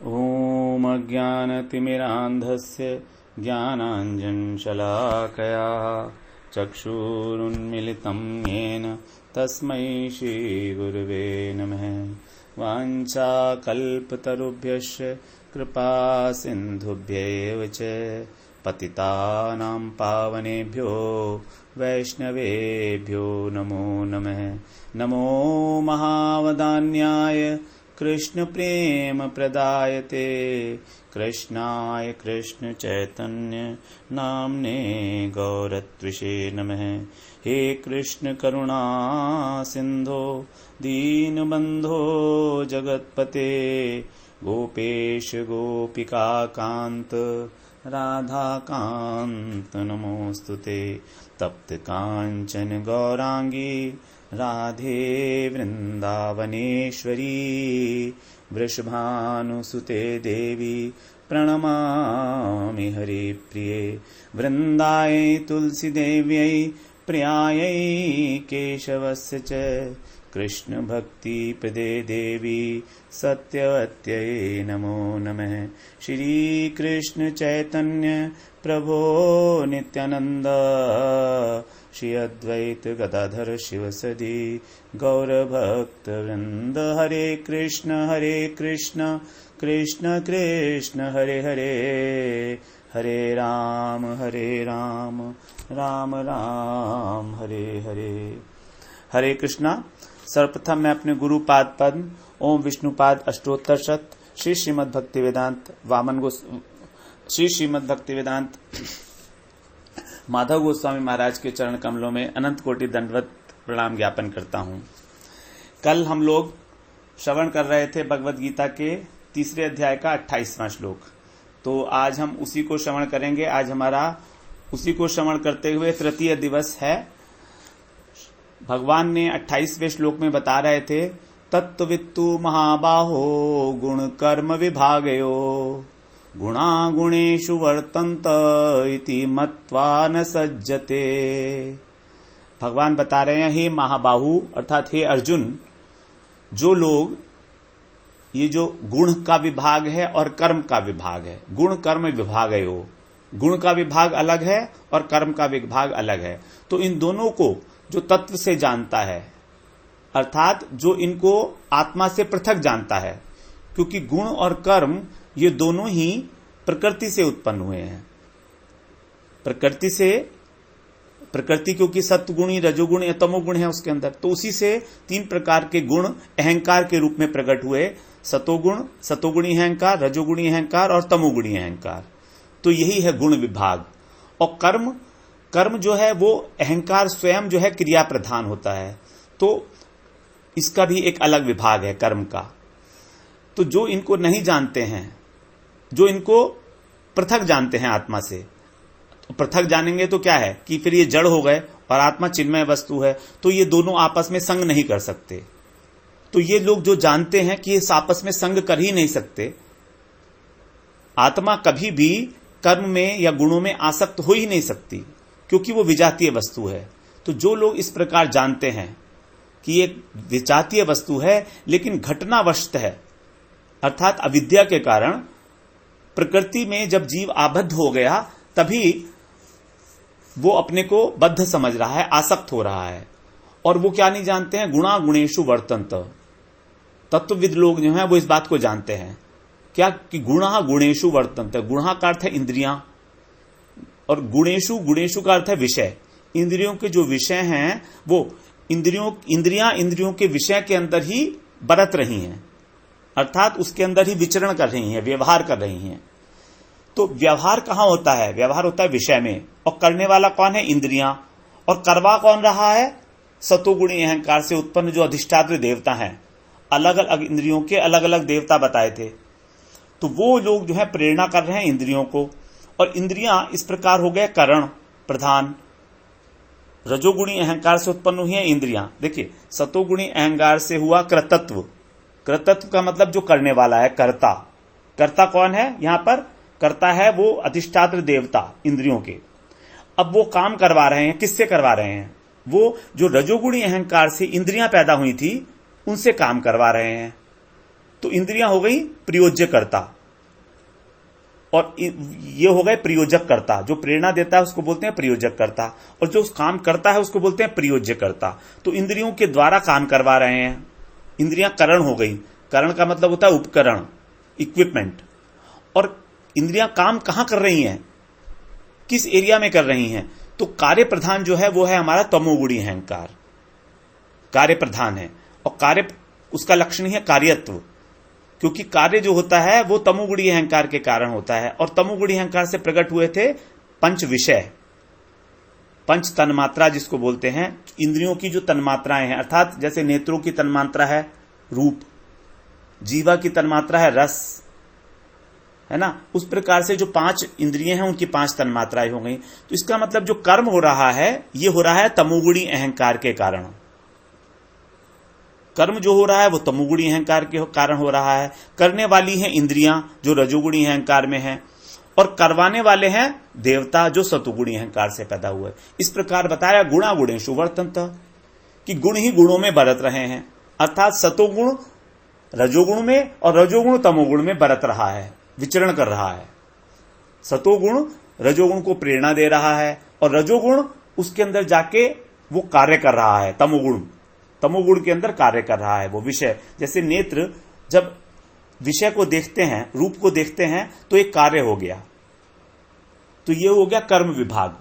ॐ अज्ञानतिमिरान्धस्य ज्ञानाञ्जनशलाकया चक्षुरुन्मिलितं येन तस्मै श्रीगुरुवे नमः। वाञ्छाकल्पतरुभ्यश्च कृपासिन्धुभ्यैव च पतितानां पावनेभ्यो वैष्णवेभ्यो नमो नमः। नमो महावदान्याय कृष्णप्रेमप्रदायते कृष्णाय कृष्णचैतन्य नाम्ने गौरत्विषे नमः। हे कृष्ण करुणा सिन्धो दीनबन्धो जगत्पते गोपेश गोपिकाकान्त राधाकान्त नमोस्तुते। तप्त काञ्चन गौरांगी राधे वृन्दावनेश्वरी वृषभानुसुते देवी प्रणमामि हरिप्रिये। वृन्दाय तुलसीदेव्यै प्रियायै केशवस्य च कृष्णभक्तिप्रदे देवी सत्यवत्यै नमो नमः। श्रीकृष्ण चैतन्य प्रभो नित्यानन्द श्री अद्वैत गदाधर शिवसदि गौरभक्तवृन्द। हरे कृष्ण कृष्ण कृष्ण हरे हरे, हरे राम राम राम हरे हरे। हरे कृष्णा। सर्वप्रथम मैं अपने गुरुपाद पद्म ओम विष्णुपाद अष्टोत्तर शत श्री श्रीमद् भक्तिवेदांत माधव गोस्वामी महाराज के चरण कमलों में अनंत कोटि दंडवत प्रणाम ज्ञापन करता हूं। कल हम लोग श्रवण कर रहे थे भगवद गीता के तीसरे अध्याय का 28वां श्लोक, तो आज हम उसी को श्रवण करेंगे। आज हमारा उसी को श्रवण करते हुए तृतीय दिवस है। भगवान ने 28वें श्लोक में बता रहे थे, तत्त्ववित्तु महाबाहो गुण कर्म विभागयो गुणा गुणेषु वर्तन्त इति मत्वा न सज्जते। भगवान बता रहे हैं, हे महाबाहु अर्थात हे अर्जुन, जो लोग ये जो गुण का विभाग है और कर्म का विभाग है, गुण कर्म विभाग है, गुण का विभाग अलग है और कर्म का विभाग अलग है। तो इन दोनों को जो तत्व से जानता है, अर्थात जो इनको आत्मा से पृथक जानता है, क्योंकि गुण और कर्म ये दोनों ही प्रकृति से उत्पन्न हुए हैं। प्रकृति क्योंकि सत्वगुणी रजोगुण या तमोगुण है उसके अंदर, तो उसी से तीन प्रकार के गुण अहंकार के रूप में प्रकट हुए, सतोगुणी अहंकार, रजोगुणी अहंकार और तमोगुणी अहंकार। तो यही है गुण विभाग। और कर्म जो है वो अहंकार स्वयं जो है क्रिया प्रधान होता है, तो इसका भी एक अलग विभाग है कर्म का। तो जो इनको नहीं जानते हैं, जो इनको पृथक जानते हैं आत्मा से, तो पृथक जानेंगे तो क्या है कि फिर ये जड़ हो गए और आत्मा चिन्मय वस्तु है, तो ये दोनों आपस में संग नहीं कर सकते। तो ये लोग जो जानते हैं कि इस आपस में संग कर ही नहीं सकते, आत्मा कभी भी कर्म में या गुणों में आसक्त हो ही नहीं सकती, क्योंकि वो विजातीय वस्तु है। तो जो लोग इस प्रकार जानते हैं कि ये विजातीय वस्तु है लेकिन घटनावश है, अर्थात अविद्या के कारण प्रकृति में जब जीव आबद्ध हो गया तभी वो अपने को बद्ध समझ रहा है, आसक्त हो रहा है। और वो क्या नहीं जानते हैं, गुणा गुणेषु वर्तन्त। तत्वविद लोग जो हैं वो इस बात को जानते हैं क्या कि गुणा गुणेषु वर्तन्त। गुणा का अर्थ है इंद्रियां और गुणेषु का अर्थ है विषय। इंद्रियों के जो विषय हैं वो इंद्रियों के विषय के अंदर ही बरत रही हैं, अर्थात उसके अंदर ही विचरण कर रही हैं, व्यवहार कर रही हैं। तो व्यवहार कहां होता है? व्यवहार होता है विषय में, और करने वाला कौन है? इंद्रियां। और करवा कौन रहा है? सतोगुणी अहंकार से उत्पन्न जो अधिष्ठात्र देवता हैं। अलग अलग इंद्रियों के अलग अलग देवता बताए थे, तो वो लोग जो है प्रेरणा कर रहे हैं इंद्रियों को। और इंद्रियां इस प्रकार हो गए करण प्रधान। रजोगुणी अहंकार से उत्पन्न हुई है इंद्रियां। देखिए, सतोगुणी अहंकार से हुआ कृतत्व। कृतत्व का मतलब जो करने वाला है, कर्ता। कर्ता कौन है? यहां पर कर्ता है वो अधिष्ठात्र देवता इंद्रियों के। अब वो काम करवा रहे हैं, किससे करवा रहे हैं? वो जो रजोगुणी अहंकार से इंद्रियां पैदा हुई थी उनसे काम करवा रहे हैं। तो इंद्रियां हो गई प्रयोज्यकर्ता, और ये हो गए प्रयोजककर्ता। जो प्रेरणा देता है उसको बोलते हैं प्रयोजककर्ता, और जो काम करता है उसको बोलते हैं प्रयोज्यकर्ता। तो इंद्रियों के द्वारा काम करवा रहे हैं, इंद्रियां करण हो गई। करण का मतलब होता है उपकरण, इक्विपमेंट। और इंद्रियां काम कहां कर रही हैं, किस एरिया में कर रही हैं? तो कार्य प्रधान जो है वो है हमारा तमोगुणी अहंकार, कार्य प्रधान है। और कार्य, उसका लक्षण ही है कार्यत्व, क्योंकि कार्य जो होता है वो तमोगुणी अहंकार के कारण होता है। और तमोगुणी अहंकार से प्रकट हुए थे पंच विषय, पंच तन्मात्रा जिसको बोलते हैं। इंद्रियों की जो तन्मात्राएं हैं, अर्थात जैसे नेत्रों की तन्मात्रा है रूप, जीवा की तन्मात्रा है रस, है ना, उस प्रकार से जो पांच इंद्रियां हैं उनकी पांच तन्मात्राएं हो गई। तो इसका मतलब जो कर्म हो रहा है ये हो रहा है तमोगुणी अहंकार के कारण। कर्म जो हो रहा है वो तमोगुणी अहंकार के कारण हो रहा है। करने वाली हैं इंद्रियां जो रजोगुणी अहंकार में हैं, और करवाने वाले हैं देवता जो सतोगुणी अहंकार से पैदा हुए। इस प्रकार बताया गुणा गुणेषु वर्तन्ते, कि गुण ही गुणों में बरत रहे हैं, अर्थात सतोगुण रजोगुण में और रजोगुण तमोगुण में बरत रहा है, विचरण कर रहा है। सतोगुण रजोगुण को प्रेरणा दे रहा है, और रजोगुण उसके अंदर जाके वो कार्य कर रहा है। तमोगुण के अंदर कार्य कर रहा है वो विषय। जैसे नेत्र जब विषय को देखते हैं, रूप को देखते हैं, तो एक कार्य हो गया। तो ये हो गया कर्म विभाग।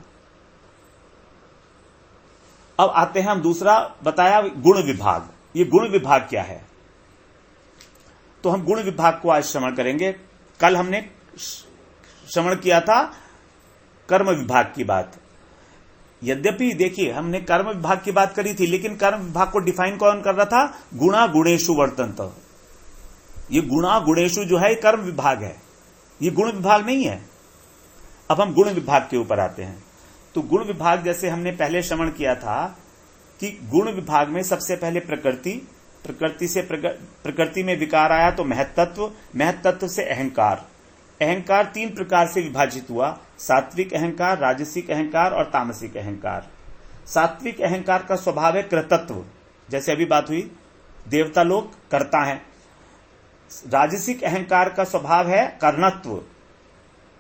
अब आते हैं हम दूसरा बताया गुण विभाग। ये गुण विभाग क्या है? तो हम गुण विभाग को आज श्रवण करेंगे। कल हमने श्रवण किया था कर्म विभाग की बात। यद्यपि देखिए हमने कर्म विभाग की बात करी थी, लेकिन कर्म विभाग को डिफाइन कौन कर रहा था? गुणा गुणेषु वर्तन्ते। ये गुणा गुणेषु जो है कर्म विभाग है, ये गुण विभाग नहीं है। अब हम गुण विभाग के ऊपर आते हैं। तो गुण विभाग जैसे हमने पहले श्रवण किया था कि गुण विभाग में सबसे पहले प्रकृति से प्रकृति में विकार आया तो महत्तत्व, महत्तत्व से अहंकार। अहंकार तीन प्रकार से विभाजित हुआ, सात्विक अहंकार, राजसिक अहंकार और तामसिक अहंकार। सात्विक अहंकार का स्वभाव है कृतत्व, जैसे अभी बात हुई, देवता लोग करता है। राजसिक अहंकार का स्वभाव है कर्णत्व,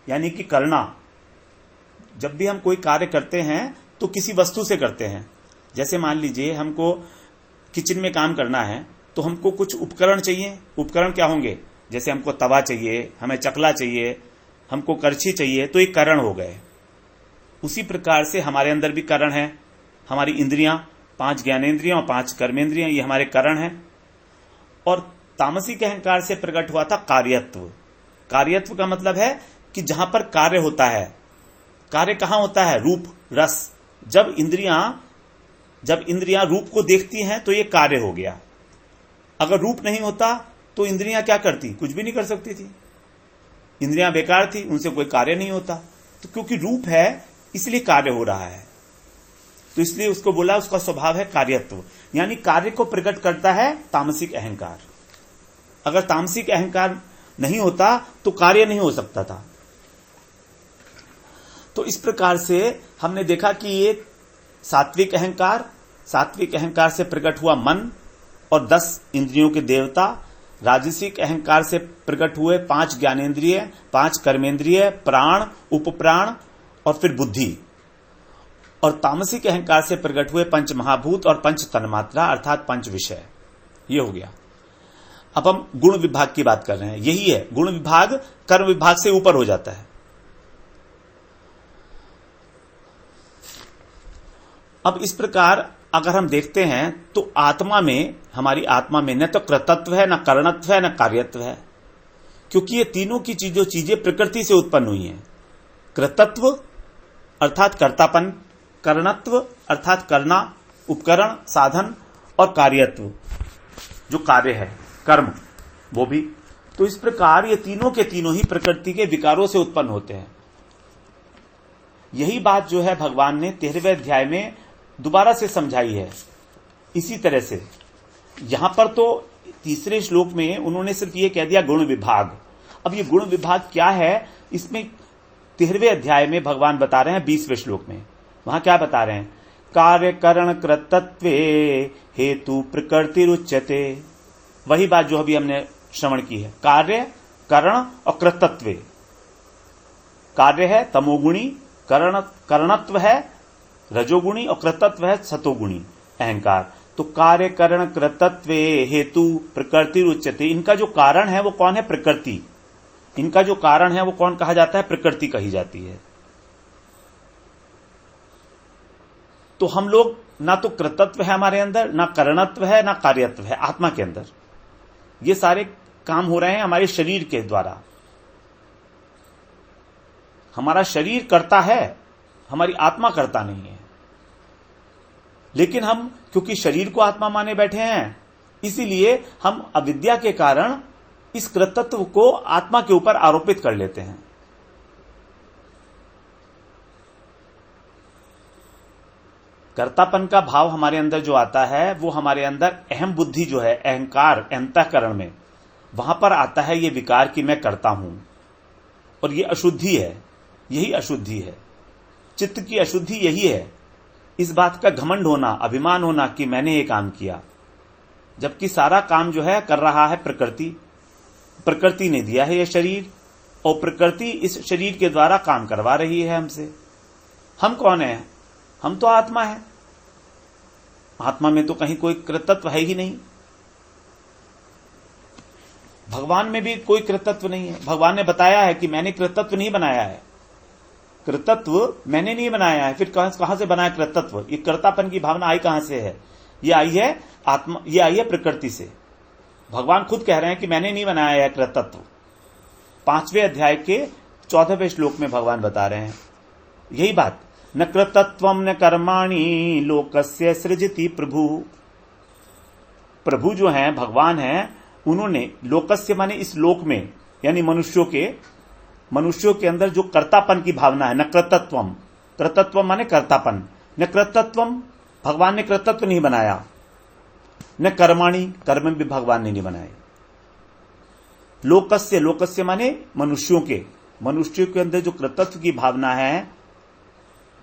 यानी कि करना। जब भी हम कोई कार्य करते हैं तो किसी वस्तु से करते हैं। जैसे मान लीजिए हमको किचन में काम करना है तो हमको कुछ उपकरण चाहिए। उपकरण क्या होंगे? जैसे हमको तवा चाहिए, हमें चकला चाहिए, हमको करछी चाहिए, तो ये करण हो गए। उसी प्रकार से हमारे अंदर भी करण है। हमारी इंद्रियां, 5 ज्ञानेंद्रियां और 5 कर्मेंद्रियां, ये हमारे करण हैं। और तामसिक अहंकार से प्रकट हुआ था कार्यत्व। कार्यत्व का मतलब है कि जहां पर कार्य होता है। कार्य कहां होता है? रूप, रस। जब इंद्रियां रूप को देखती हैं तो ये कार्य हो गया। अगर रूप नहीं होता तो इंद्रियां क्या करती? कुछ भी नहीं कर सकती थी। इंद्रियां बेकार थी, उनसे कोई कार्य नहीं होता। तो क्योंकि रूप है इसलिए कार्य हो रहा है, तो इसलिए उसको बोला उसका स्वभाव है कार्यत्व, यानी कार्य को प्रकट करता है तामसिक अहंकार। अगर तामसिक अहंकार नहीं होता तो कार्य नहीं हो सकता था। तो इस प्रकार से हमने देखा कि ये सात्विक अहंकार से प्रकट हुआ मन और 10 इंद्रियों के देवता। राजसिक अहंकार से प्रकट हुए 5 ज्ञानेंद्रिय, 5 कर्मेंद्रिय, प्राण, उपप्राण और फिर बुद्धि। और तामसिक अहंकार से प्रकट हुए 5 महाभूत और 5 तन्मात्रा, अर्थात 5 विषय। ये हो गया। अब हम गुण विभाग की बात कर रहे हैं। यही है, गुण विभाग कर्म विभाग से ऊपर हो जाता है। अब इस प्रकार अगर हम देखते हैं तो आत्मा में, हमारी आत्मा में न तो कृतत्व है, न कर्णत्व है, न कार्यत्व है, क्योंकि ये तीनों की चीजें प्रकृति से उत्पन्न हुई हैं। कृतत्व अर्थात कर्तापन, कर्णत्व अर्थात करना, उपकरण, साधन, और कार्यत्व जो कार्य है, कर्म, वो भी। तो इस प्रकार ये तीनों के तीनों ही प्रकृति के विकारों से उत्पन्न होते हैं। यही बात जो है भगवान ने 13वें अध्याय में दोबारा से समझाई है। इसी तरह से यहां पर तो तीसरे श्लोक में उन्होंने सिर्फ ये कह दिया गुण विभाग। अब ये गुण विभाग क्या है, इसमें 13वें अध्याय में भगवान बता रहे हैं 20वें श्लोक में। वहां क्या बता रहे हैं? कार्य करण कृतत्वे हेतु प्रकृति रुच्यते। वही बात जो अभी हमने श्रवण की है। कार्य, करण और कृतत्व। कार्य है तमोगुणी, करणत्व है रजोगुणी और कृतत्व है सतोगुणी अहंकार। तो कार्य करण कृतत्व हेतु प्रकृति उच्यते। इनका जो कारण है वो कौन है? प्रकृति। इनका जो कारण है वो कौन कहा जाता है? प्रकृति कही जाती है। तो हम लोग ना तो कृतत्व है हमारे अंदर, ना करणत्व है, ना कार्यत्व है आत्मा के अंदर। ये सारे काम हो रहे हैं हमारे शरीर के द्वारा। हमारा शरीर करता है, हमारी आत्मा करता नहीं है। लेकिन हम क्योंकि शरीर को आत्मा माने बैठे हैं, इसीलिए हम अविद्या के कारण इस कृतत्व को आत्मा के ऊपर आरोपित कर लेते हैं। कर्तापन का भाव हमारे अंदर जो आता है वो हमारे अंदर अहम बुद्धि जो है, अहंकार, अंतःकरण में, वहां पर आता है ये विकार कि मैं करता हूं। और ये अशुद्धि है, यही अशुद्धि है। चित्त की अशुद्धि यही है। इस बात का घमंड होना, अभिमान होना कि मैंने ये काम किया, जबकि सारा काम जो है कर रहा है प्रकृति। प्रकृति ने दिया है ये शरीर और प्रकृति इस शरीर के द्वारा काम करवा रही है हमसे। हम कौन है? हम तो आत्मा है। आत्मा में तो कहीं कोई कृतत्व है ही नहीं। भगवान में भी कोई कृतत्व नहीं है। भगवान ने बताया है कि मैंने कृतत्व नहीं बनाया है। कृतत्व मैंने नहीं बनाया है। फिर कहां से बनाया कृतत्व? ये कर्तापन की भावना आई कहां से है? ये आई है आत्मा, ये आई है प्रकृति से। भगवान खुद कह रहे हैं कि मैंने नहीं बनाया है कृतत्व। 5वें अध्याय के 14वें श्लोक में भगवान बता रहे हैं यही बात। न कृतत्वम न कर्माणि लोकस्य सृजति प्रभु। प्रभु जो हैं, भगवान हैं, उन्होंने लोकस्य माने इस लोक में, यानी मनुष्यों के अंदर जो कर्तापन की भावना है, न कृतत्वम, कृतत्वम माने कर्तापन, न कृतत्वम, भगवान ने कृतत्व नहीं बनाया, न कर्माणि, कर्म भी भगवान ने नहीं बनाए। लोकस्य, लोकस्य माने मनुष्यों के अंदर जो कृतत्व की भावना है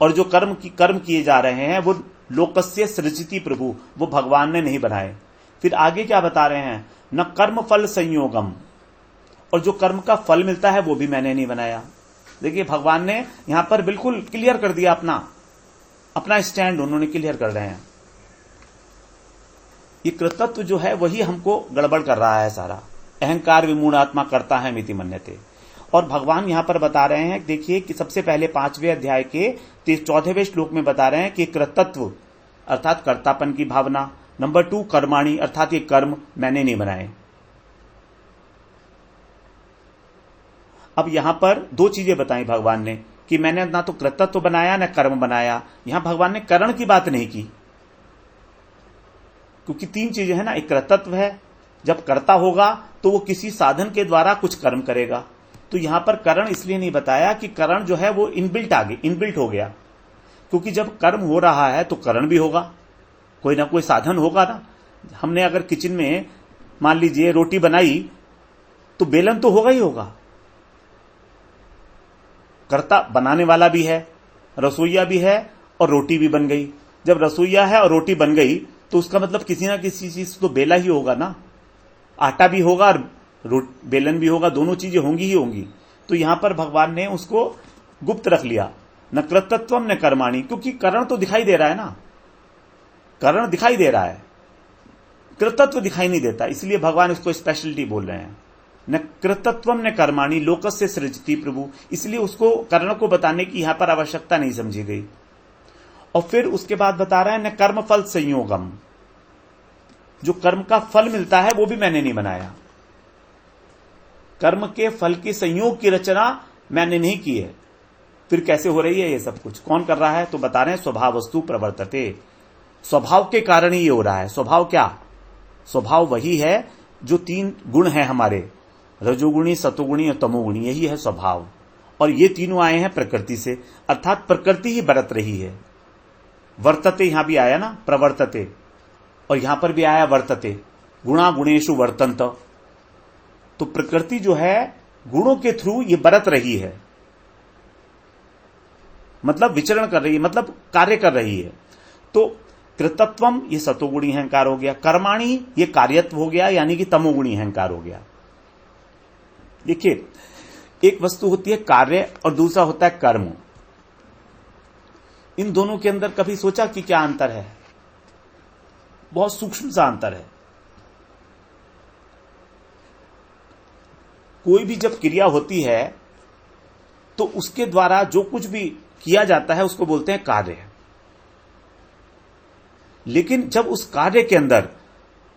और जो कर्म किए जा रहे हैं वो लोकस्य सृजति प्रभु, वो भगवान ने नहीं बनाए। फिर आगे क्या बता रहे हैं? न कर्म फल संयोगम, और जो कर्म का फल मिलता है वो भी मैंने नहीं बनाया। देखिए भगवान ने यहां पर बिल्कुल क्लियर कर दिया, अपना स्टैंड उन्होंने क्लियर कर रहे हैं। ये कृतत्व जो है वही हमको गड़बड़ कर रहा है सारा। अहंकार विमूढ़ आत्मा करता है मिति मन्यते। और भगवान यहां पर बता रहे हैं, देखिए कि सबसे पहले 5वें अध्याय के 14वें श्लोक में बता रहे हैं कि कृतत्व अर्थात कर्तापन की भावना, नंबर 2 कर्माणि अर्थात ये कर्म मैंने नहीं बनाए। अब यहां पर 2 चीजें बताई भगवान ने कि मैंने ना तो कृतत्व बनाया ना कर्म बनाया। यहां भगवान ने करण की बात नहीं की, क्योंकि 3 चीजें हैं ना। एक कृतत्व है, जब कर्ता होगा तो वो किसी साधन के द्वारा कुछ कर्म करेगा। तो यहां पर करण इसलिए नहीं बताया कि करण जो है वो इनबिल्ट हो गया, क्योंकि जब कर्म हो रहा है तो करण भी होगा, कोई ना कोई साधन होगा ना। हमने अगर किचन में मान लीजिए रोटी बनाई तो बेलन तो होगा ही होगा। कर्ता बनाने वाला भी है, रसोईया भी है और रोटी भी बन गई। जब रसोईया है और रोटी बन गई तो उसका मतलब किसी ना किसी चीज तो बेला ही होगा ना। आटा भी होगा और बेलन भी होगा, दोनों चीजें होंगी ही होंगी। तो यहां पर भगवान ने उसको गुप्त रख लिया, न कृतत्वम न कर्माणि, क्योंकि करण तो दिखाई दे रहा है ना। करण दिखाई दे रहा है, कृतत्व दिखाई नहीं देता, इसलिए भगवान इसको स्पेशलिटी बोल रहे हैं। न कृतत्वम न कर्माणि लोकस्य सृजति प्रभु, इसलिए उसको कर्ण को बताने की यहां पर आवश्यकता नहीं समझी गई। और फिर उसके बाद बता रहे हैं न कर्म फल संयोगम, जो कर्म का फल मिलता है वो भी मैंने नहीं बनाया। कर्म के फल के संयोग की रचना मैंने नहीं की है। फिर कैसे हो रही है ये सब कुछ? कौन कर रहा है? तो बता रहे हैं स्वभाव वस्तु प्रवर्तते, स्वभाव के कारण ही ये हो रहा है। स्वभाव क्या? स्वभाव वही है जो 3 गुण है हमारे, रजोगुणी, सतोगुणी और तमोगुणी, यही है स्वभाव। और ये तीनों आए हैं प्रकृति से, अर्थात प्रकृति ही बरत रही है। वर्तते यहां भी आया ना, प्रवर्तते, और यहां पर भी आया वर्तते, गुणा गुणेशु वर्तन्त। तो प्रकृति जो है गुणों के थ्रू ये बरत रही है, मतलब विचरण कर रही है, मतलब कार्य कर रही है। तो कृतत्वम ये सतोगुणी अहंकार हो गया, कर्माणि ये कार्यत्व हो गया, यानी कि तमोगुणी अहंकार हो गया। देखिए, एक वस्तु होती है कार्य और दूसरा होता है कर्म। इन दोनों के अंदर कभी सोचा कि क्या अंतर है? बहुत सूक्ष्म सा अंतर है। कोई भी जब क्रिया होती है तो उसके द्वारा जो कुछ भी किया जाता है उसको बोलते हैं कार्य। लेकिन जब उस कार्य के अंदर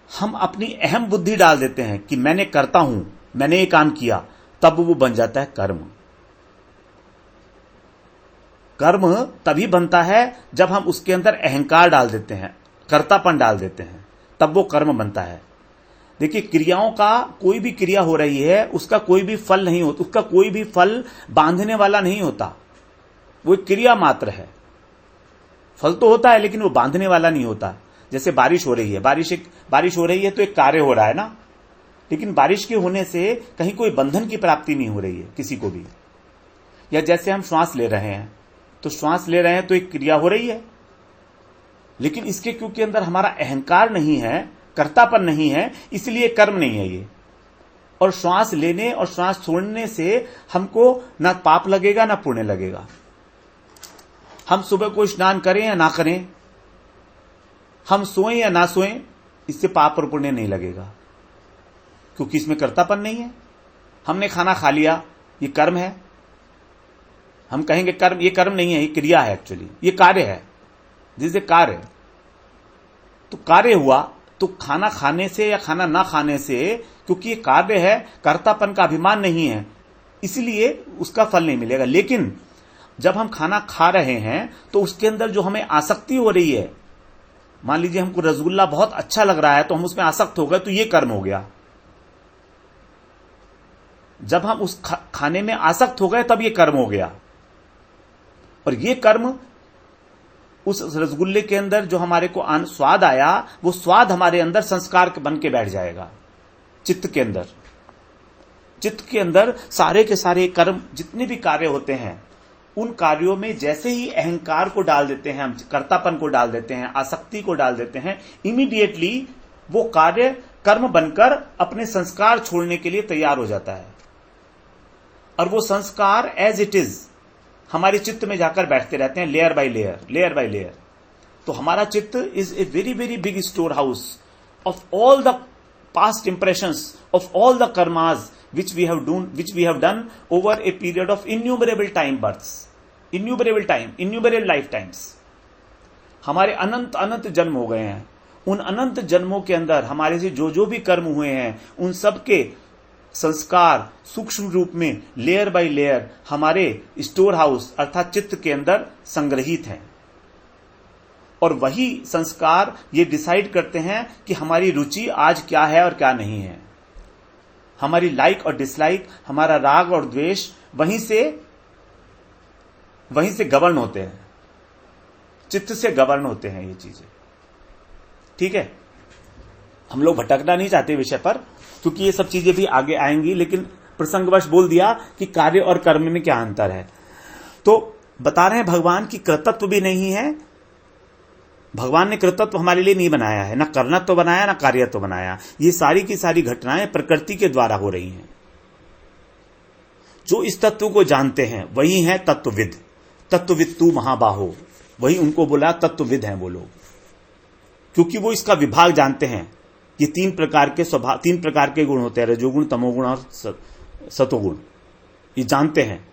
हम अपनी अहम बुद्धि डाल देते हैं कि मैंने करता हूं, मैंने ये काम किया, तब वो बन जाता है कर्म। कर्म तभी बनता है जब हम उसके अंदर अहंकार डाल देते हैं, कर्तापन डाल देते हैं, तब वो कर्म बनता है। देखिए, क्रियाओं का कोई भी क्रिया हो रही है, उसका कोई भी फल नहीं होता, उसका कोई भी फल बांधने वाला नहीं होता। वो एक क्रिया मात्र है। फल तो होता है लेकिन वो बांधने वाला नहीं होता। जैसे बारिश हो रही है, बारिश हो रही है तो एक कार्य हो रहा है ना, लेकिन बारिश के होने से कहीं कोई बंधन की प्राप्ति नहीं हो रही है किसी को भी। या जैसे हम श्वास ले रहे हैं, तो श्वास ले रहे हैं तो एक क्रिया हो रही है, लेकिन इसके क्योंकि अंदर हमारा अहंकार नहीं है, कर्तापन नहीं है, इसलिए कर्म नहीं है ये। और श्वास लेने और श्वास छोड़ने से हमको ना पाप लगेगा ना पुण्य लगेगा। हम सुबह को स्नान करें या ना करें, हम सोएं या ना सोएं, इससे पाप और पुण्य नहीं लगेगा, क्योंकि इसमें कर्तापन नहीं है। हमने खाना खा लिया, ये कर्म है। हम कहेंगे कर्म, ये कर्म नहीं है, ये क्रिया है, एक्चुअली ये कार्य है, जिससे कार्य। तो कार्य हुआ, तो खाना खाने से या खाना ना खाने से, क्योंकि ये कार्य है, कर्तापन का अभिमान नहीं है, इसलिए उसका फल नहीं मिलेगा। लेकिन जब हम खाना खा रहे हैं तो उसके अंदर जो हमें आसक्ति हो रही है, मान लीजिए हमको रसगुल्ला बहुत अच्छा लग रहा है तो हम उसमें आसक्त हो गए, तो ये कर्म हो गया। जब हम उस खाने में आसक्त हो गए तब ये कर्म हो गया। और ये कर्म, उस रसगुल्ले के अंदर जो हमारे को स्वाद आया, वो स्वाद हमारे अंदर संस्कार बन के बैठ जाएगा। चित्त के अंदर सारे के सारे कर्म, जितने भी कार्य होते हैं, उन कार्यों में जैसे ही अहंकार को डाल देते हैं, हम कर्तापन को डाल देते हैं, आसक्ति को डाल देते हैं, इमीडिएटली वो कार्य कर्म बनकर अपने संस्कार छोड़ने के लिए तैयार हो जाता है। और वो संस्कार एज इट इज हमारे चित्त में जाकर बैठते रहते हैं, लेयर बाय लेयर। तो हमारा चित्त is a very very big store house of all the past impressions, of all the karmas which we have done over a period of innumerable births, innumerable lifetimes. हमारे अनंत जन्म हो गए हैं। उन अनंत जन्मों के अंदर हमारे से जो भी कर्म हुए हैं, उन सब के संस्कार सूक्ष्म रूप में लेयर बाय लेयर हमारे स्टोर हाउस अर्थात चित्त के अंदर संग्रहित हैं। और वही संस्कार ये डिसाइड करते हैं कि हमारी रुचि आज क्या है और क्या नहीं है। हमारी लाइक और डिसलाइक, हमारा राग और द्वेष वहीं से गवर्न होते हैं, चित्त से गवर्न होते हैं ये चीजें। ठीक है, हम लोग भटकना नहीं चाहते विषय पर, क्योंकि ये सब चीजें भी आगे आएंगी, लेकिन प्रसंगवश बोल दिया कि कार्य और कर्म में क्या अंतर है। तो बता रहे हैं भगवान की कर्तत्व भी नहीं है। भगवान ने कर्तत्व हमारे लिए नहीं बनाया है, ना कर्णत्व बनाया ना कार्यत्व बनाया। ये सारी की सारी घटनाएं प्रकृति के द्वारा हो रही हैं। जो इस तत्व को जानते हैं वही है तत्वविद। तत्वविद तू महाबाहो, वही उनको बोला तत्वविद हैं वो लोग, क्योंकि वो इसका विभाग जानते हैं। ये तीन प्रकार के गुण होते हैं, रजोगुण, तमोगुण और सतोगुण, ये जानते हैं।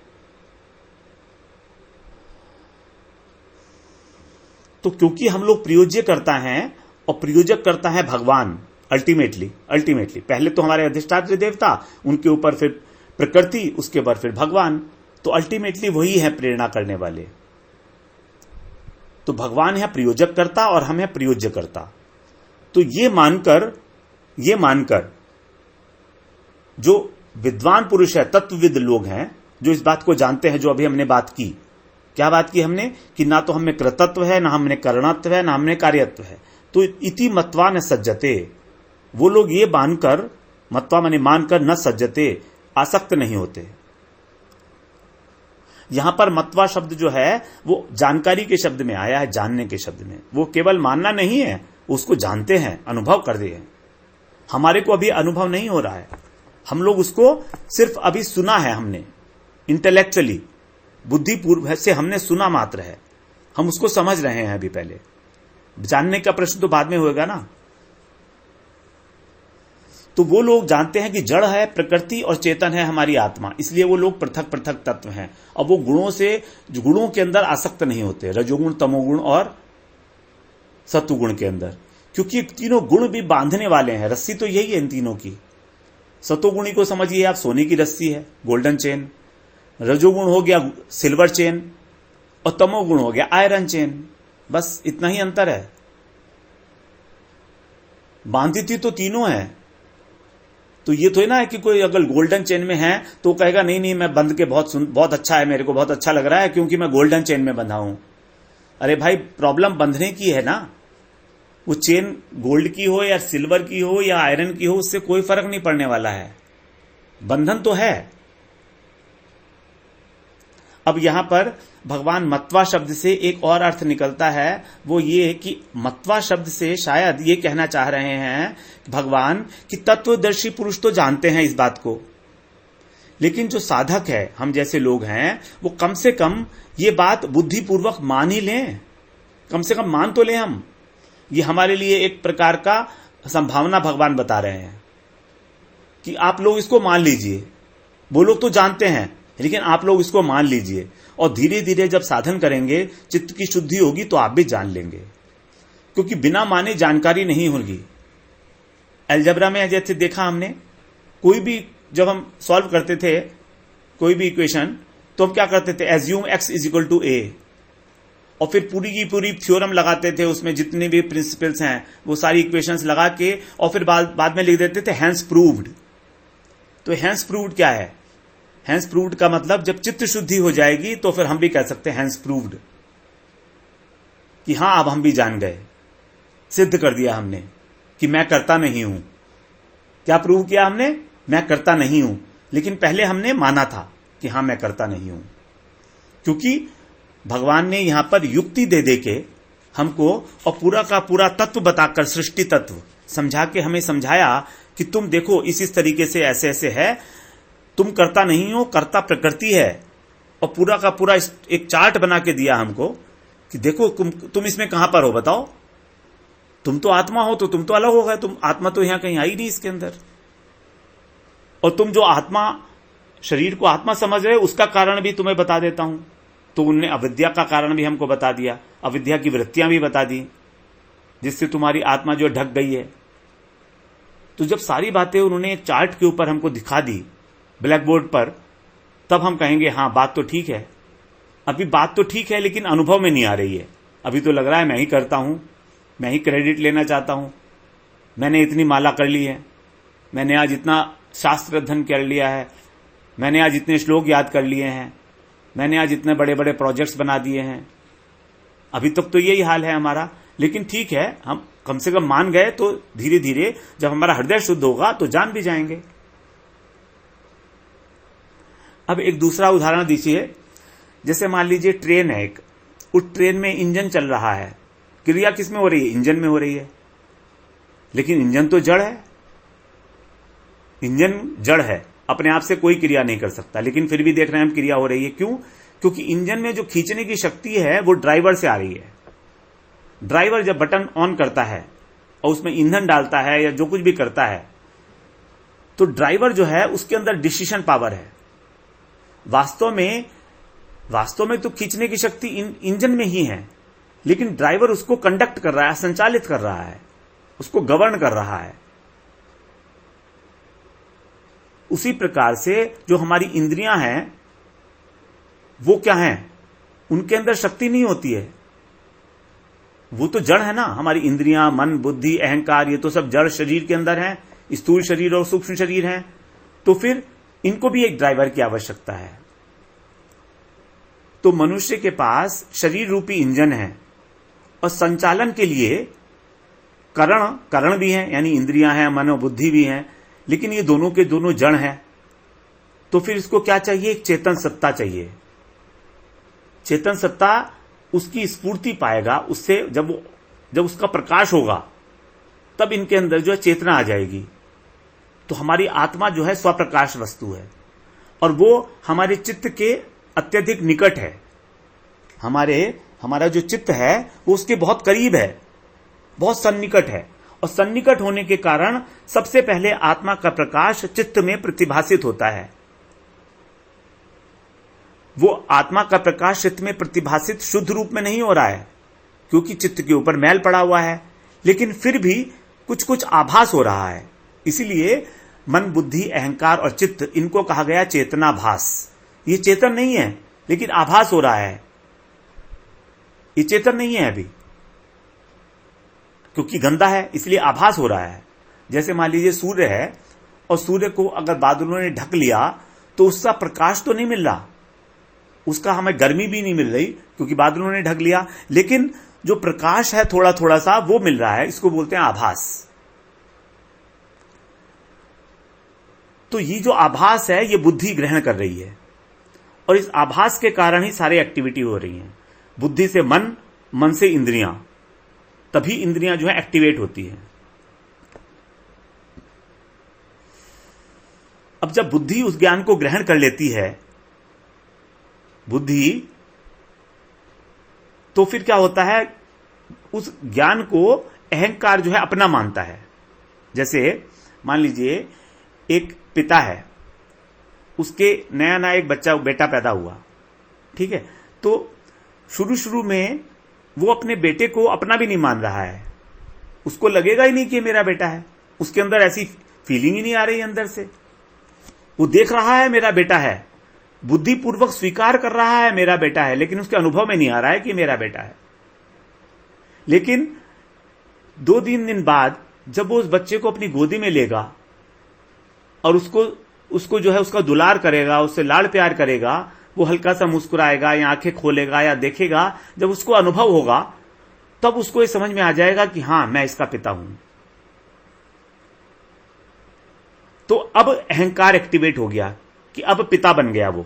तो क्योंकि हम लोग प्रयोज्य करता है और प्रयोजक करता है भगवान, अल्टीमेटली पहले तो हमारे अधिष्ठात्री देवता, उनके ऊपर फिर प्रकृति, उसके बाद फिर भगवान, तो अल्टीमेटली वही है प्रेरणा करने वाले। तो भगवान है प्रयोजक करता और हम है प्रयोज्य करता। तो ये मानकर जो विद्वान पुरुष है, तत्वविद लोग हैं, जो इस बात को जानते हैं, जो अभी हमने बात की, क्या बात की हमने, कि ना तो हमें कृतत्व है, ना हमने कर्णत्व है, ना हमने कार्यत्व है। तो इति मत्वा न सज्जते, वो लोग ये मानकर, मत्वा माने मानकर, न सज्जते, आसक्त नहीं होते। यहां पर मत्वा शब्द जो है वो जानकारी के शब्द में आया है, जानने के शब्द में। वो केवल मानना नहीं है, उसको जानते हैं, अनुभव कर दिए हैं। हमारे को अभी अनुभव नहीं हो रहा है, हम लोग उसको सिर्फ अभी सुना है, हमने इंटेलेक्चुअली, बुद्धिपूर्व से हमने सुना मात्र है, हम उसको समझ रहे हैं अभी। पहले जानने का प्रश्न तो बाद में होगा ना। तो वो लोग जानते हैं कि जड़ है प्रकृति और चेतन है हमारी आत्मा, इसलिए वो लोग पृथक पृथक तत्व हैं। और वो गुणों से, गुणों के अंदर आसक्त नहीं होते, रजोगुण, तमोगुण और सत्वगुण के अंदर, क्योंकि तीनों गुण भी बांधने वाले हैं। रस्सी तो यही है इन तीनों की। सतोगुणी को समझिए आप, सोने की रस्सी है, गोल्डन चेन। रजोगुण हो गया सिल्वर चेन, और तमोगुण हो गया आयरन चेन। बस इतना ही अंतर है। बांधी थी तो तीनों है। तो ये तो है ना कि कोई अगर गोल्डन चेन में है तो कहेगा नहीं नहीं मैं बंध के बहुत अच्छा है, मेरे को बहुत अच्छा लग रहा है क्योंकि मैं गोल्डन चेन में बंधा हूं। अरे भाई, प्रॉब्लम बंधने की है ना। वो चेन गोल्ड की हो या सिल्वर की हो या आयरन की हो, उससे कोई फर्क नहीं पड़ने वाला है, बंधन तो है। अब यहां पर भगवान मत्वा शब्द से एक और अर्थ निकलता है, वो ये कि मत्वा शब्द से शायद ये कहना चाह रहे हैं भगवान कि तत्वदर्शी पुरुष तो जानते हैं इस बात को, लेकिन जो साधक है, हम जैसे लोग हैं, वो कम से कम ये बात बुद्धिपूर्वक मान ही लें, कम से कम मान तो लें हम। ये हमारे लिए एक प्रकार का संभावना भगवान बता रहे हैं कि आप लोग इसको मान लीजिए। वो लोग तो जानते हैं, लेकिन आप लोग इसको मान लीजिए, और धीरे धीरे जब साधन करेंगे, चित्त की शुद्धि होगी तो आप भी जान लेंगे, क्योंकि बिना माने जानकारी नहीं होगी। अलजेब्रा में जैसे देखा हमने, कोई भी जब हम सॉल्व करते थे कोई भी इक्वेशन, तो हम क्या करते थे, assume x is equal to A, और फिर पूरी की पूरी थ्योरम लगाते थे, उसमें जितने भी प्रिंसिपल्स हैं वो सारी इक्वेशंस लगा के, और फिर बाद में लिख देते थे हैंस प्रूव्ड। तो हैंस प्रूव्ड क्या है? हैंस प्रूव्ड का मतलब जब चित्त शुद्धि हो जाएगी तो फिर हम भी कह सकते हैं हैंस प्रूव्ड, कि हां अब हम भी जान गए, सिद्ध कर दिया हमने कि मैं करता नहीं हूं। क्या प्रूव किया हमने? मैं करता नहीं हूं। लेकिन पहले हमने माना था कि हां मैं करता नहीं हूं, क्योंकि भगवान ने यहां पर युक्ति दे दे के हमको और पूरा का पूरा तत्व बताकर, सृष्टि तत्व समझा के हमें समझाया कि तुम देखो इस तरीके से ऐसे ऐसे है, तुम करता नहीं हो, करता प्रकृति है। और पूरा का पूरा एक चार्ट बना के दिया हमको कि देखो तुम इसमें कहां पर हो, बताओ। तुम तो आत्मा हो तो तुम तो अलग हो गए, तुम आत्मा तो यहां कहीं आई नहीं इसके अंदर। और तुम जो आत्मा, शरीर को आत्मा समझ रहे हो, उसका कारण भी तुम्हें बता देता हूं। तो उनने अविद्या का कारण भी हमको बता दिया, अविद्या की वृत्तियां भी बता दी, जिससे तुम्हारी आत्मा जो ढक गई है। तो जब सारी बातें उन्होंने एक चार्ट के ऊपर हमको दिखा दी, ब्लैक बोर्ड पर, तब हम कहेंगे हाँ बात तो ठीक है। अभी बात तो ठीक है, लेकिन अनुभव में नहीं आ रही है। अभी तो लग रहा है मैं ही करता हूं, मैं ही क्रेडिट लेना चाहता हूं, मैंने इतनी माला कर ली है, मैंने आज इतना शास्त्र अध्ययन कर लिया है, मैंने आज इतने श्लोक याद कर लिए हैं, मैंने आज इतने बड़े बड़े प्रोजेक्ट्स बना दिए हैं। अभी तक तो यही हाल है हमारा, लेकिन ठीक है, हम कम से कम मान गए, तो धीरे धीरे जब हमारा हृदय शुद्ध होगा तो जान भी जाएंगे। अब एक दूसरा उदाहरण दीजिए, जैसे मान लीजिए ट्रेन है एक, उस ट्रेन में इंजन चल रहा है, क्रिया किस में हो रही है? इंजन में हो रही है। लेकिन इंजन तो जड़ है, इंजन जड़ है, अपने आप से कोई क्रिया नहीं कर सकता, लेकिन फिर भी देख रहे हैं हम क्रिया हो रही है। क्यों? क्योंकि इंजन में जो खींचने की शक्ति है वो ड्राइवर से आ रही है। ड्राइवर जब बटन ऑन करता है और उसमें ईंधन डालता है या जो कुछ भी करता है, तो ड्राइवर जो है उसके अंदर डिसीजन पावर है। वास्तव में तो खींचने की शक्ति इंजन में ही है, लेकिन ड्राइवर उसको कंडक्ट कर रहा है, संचालित कर रहा है, उसको गवर्न कर रहा है। उसी प्रकार से जो हमारी इंद्रियां हैं वो क्या हैं? उनके अंदर शक्ति नहीं होती है, वो तो जड़ है ना। हमारी इंद्रियां, मन, बुद्धि, अहंकार, ये तो सब जड़ शरीर के अंदर हैं, स्थूल शरीर और सूक्ष्म शरीर हैं। तो फिर इनको भी एक ड्राइवर की आवश्यकता है। तो मनुष्य के पास शरीर रूपी इंजन है, और संचालन के लिए करण भी हैं, यानी इंद्रियां हैं, मन और बुद्धि भी हैं, लेकिन ये दोनों के दोनों जड़ हैं। तो फिर इसको क्या चाहिए? एक चेतन सत्ता चाहिए। चेतन सत्ता उसकी स्फूर्ति पाएगा, उससे जब उसका प्रकाश होगा, तब इनके अंदर जो है चेतना आ जाएगी। तो हमारी आत्मा जो है स्वप्रकाश वस्तु है और वो हमारे चित्त के अत्यधिक निकट है। हमारा जो चित्त है वो उसके बहुत करीब है, बहुत सन्निकट है, और सन्निकट होने के कारण सबसे पहले आत्मा का प्रकाश चित्त में प्रतिभासित होता है। वो आत्मा का प्रकाश चित्त में प्रतिभासित शुद्ध रूप में नहीं हो रहा है क्योंकि चित्त के ऊपर मैल पड़ा हुआ है, लेकिन फिर भी कुछ कुछ आभास हो रहा है। इसीलिए मन, बुद्धि, अहंकार और चित्त, इनको कहा गया चेतनाभास। ये चेतन नहीं है लेकिन आभास हो रहा है। ये चेतन नहीं है अभी क्योंकि गंदा है, इसलिए आभास हो रहा है। जैसे मान लीजिए सूर्य है और सूर्य को अगर बादलों ने ढक लिया तो उसका प्रकाश तो नहीं मिल रहा, उसका हमें गर्मी भी नहीं मिल रही क्योंकि बादलों ने ढक लिया, लेकिन जो प्रकाश है थोड़ा थोड़ा सा वो मिल रहा है। इसको बोलते हैं आभास। तो ये जो आभास है ये बुद्धि ग्रहण कर रही है और इस आभास के कारण ही सारी एक्टिविटी हो रही है। बुद्धि से मन, मन से इंद्रियां, तभी इंद्रियां जो है एक्टिवेट होती है। अब जब बुद्धि उस ज्ञान को ग्रहण कर लेती है, बुद्धि, तो फिर क्या होता है, उस ज्ञान को अहंकार जो है अपना मानता है। जैसे मान लीजिए एक पिता है, उसके नया एक बेटा पैदा हुआ, ठीक है, तो शुरू में वो अपने बेटे को अपना भी नहीं मान रहा है, उसको लगेगा ही नहीं कि मेरा बेटा है, उसके अंदर ऐसी फीलिंग ही नहीं आ रही अंदर से। वो देख रहा है मेरा बेटा है, बुद्धिपूर्वक स्वीकार कर रहा है मेरा बेटा है, लेकिन उसके अनुभव में नहीं आ रहा है कि मेरा बेटा है। लेकिन 2-3 दिन बाद जब वो उस बच्चे को अपनी गोदी में लेगा और उसको जो है उसका दुलार करेगा, उससे लाड़ प्यार करेगा, वो हल्का सा मुस्कुराएगा या आंखें खोलेगा या देखेगा, जब उसको अनुभव होगा तब उसको ये समझ में आ जाएगा कि हां, मैं इसका पिता हूं। तो अब अहंकार एक्टिवेट हो गया कि अब पिता बन गया वो।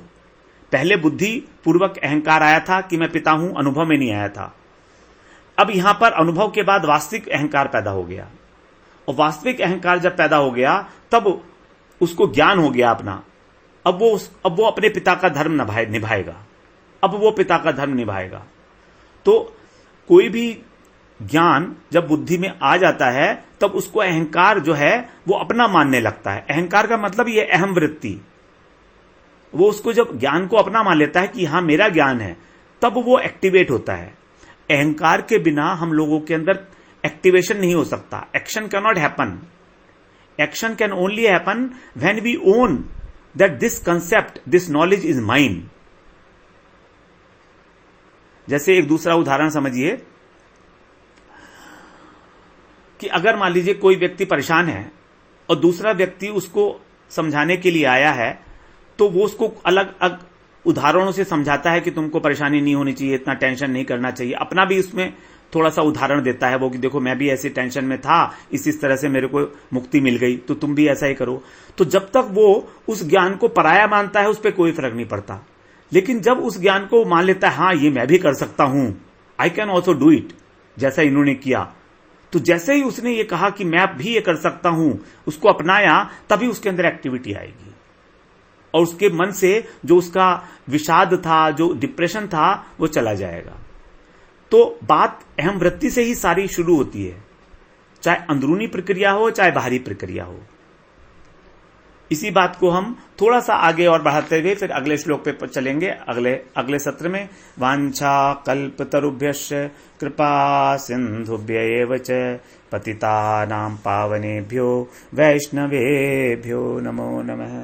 पहले बुद्धि पूर्वक अहंकार आया था कि मैं पिता हूं, अनुभव में नहीं आया था। अब यहां पर अनुभव के बाद वास्तविक अहंकार पैदा हो गया, और वास्तविक अहंकार जब पैदा हो गया तब उसको ज्ञान हो गया अपना। अब वो अपने पिता का धर्म निभाएगा, अब वो पिता का धर्म निभाएगा। तो कोई भी ज्ञान जब बुद्धि में आ जाता है तब उसको अहंकार जो है वो अपना मानने लगता है। अहंकार का मतलब ये अहम वृत्ति, वो उसको जब ज्ञान को अपना मान लेता है कि हां मेरा ज्ञान है, तब वो एक्टिवेट होता है। अहंकार के बिना हम लोगों के अंदर एक्टिवेशन नहीं हो सकता। Action can not happen. Action can only happen when we own that this concept, this knowledge is mine। जैसे एक दूसरा उदाहरण समझिए कि अगर मान लीजिए कोई व्यक्ति परेशान है और दूसरा व्यक्ति उसको समझाने के लिए आया है, तो वो उसको अलग अलग उदाहरणों से समझाता है कि तुमको परेशानी नहीं होनी चाहिए, इतना टेंशन नहीं करना चाहिए। अपना भी उसमें थोड़ा सा उदाहरण देता है वो कि देखो मैं भी ऐसी टेंशन में था, इस तरह से मेरे को मुक्ति मिल गई, तो तुम भी ऐसा ही करो। तो जब तक वो उस ज्ञान को पराया मानता है उस पर कोई फर्क नहीं पड़ता। लेकिन जब उस ज्ञान को मान लेता है हां ये मैं भी कर सकता हूं, I can also do it, जैसा इन्होंने किया, तो जैसे ही उसने ये कहा कि मैं भी ये कर सकता हूं, उसको अपनाया, तभी उसके अंदर एक्टिविटी आएगी और उसके मन से जो उसका विषाद था, जो डिप्रेशन था, वो चला जाएगा। तो बात अहम वृत्ति से ही सारी शुरू होती है, चाहे अंदरूनी प्रक्रिया हो चाहे बाहरी प्रक्रिया हो। इसी बात को हम थोड़ा सा आगे और बढ़ाते हुए फिर अगले श्लोक पे चलेंगे अगले सत्र में। वांछा कल्पतरुभ्यश्च कृपा सिंधुभ्य एव च पतितानां पावनेभ्यो वैष्णवेभ्यो नमो नमः।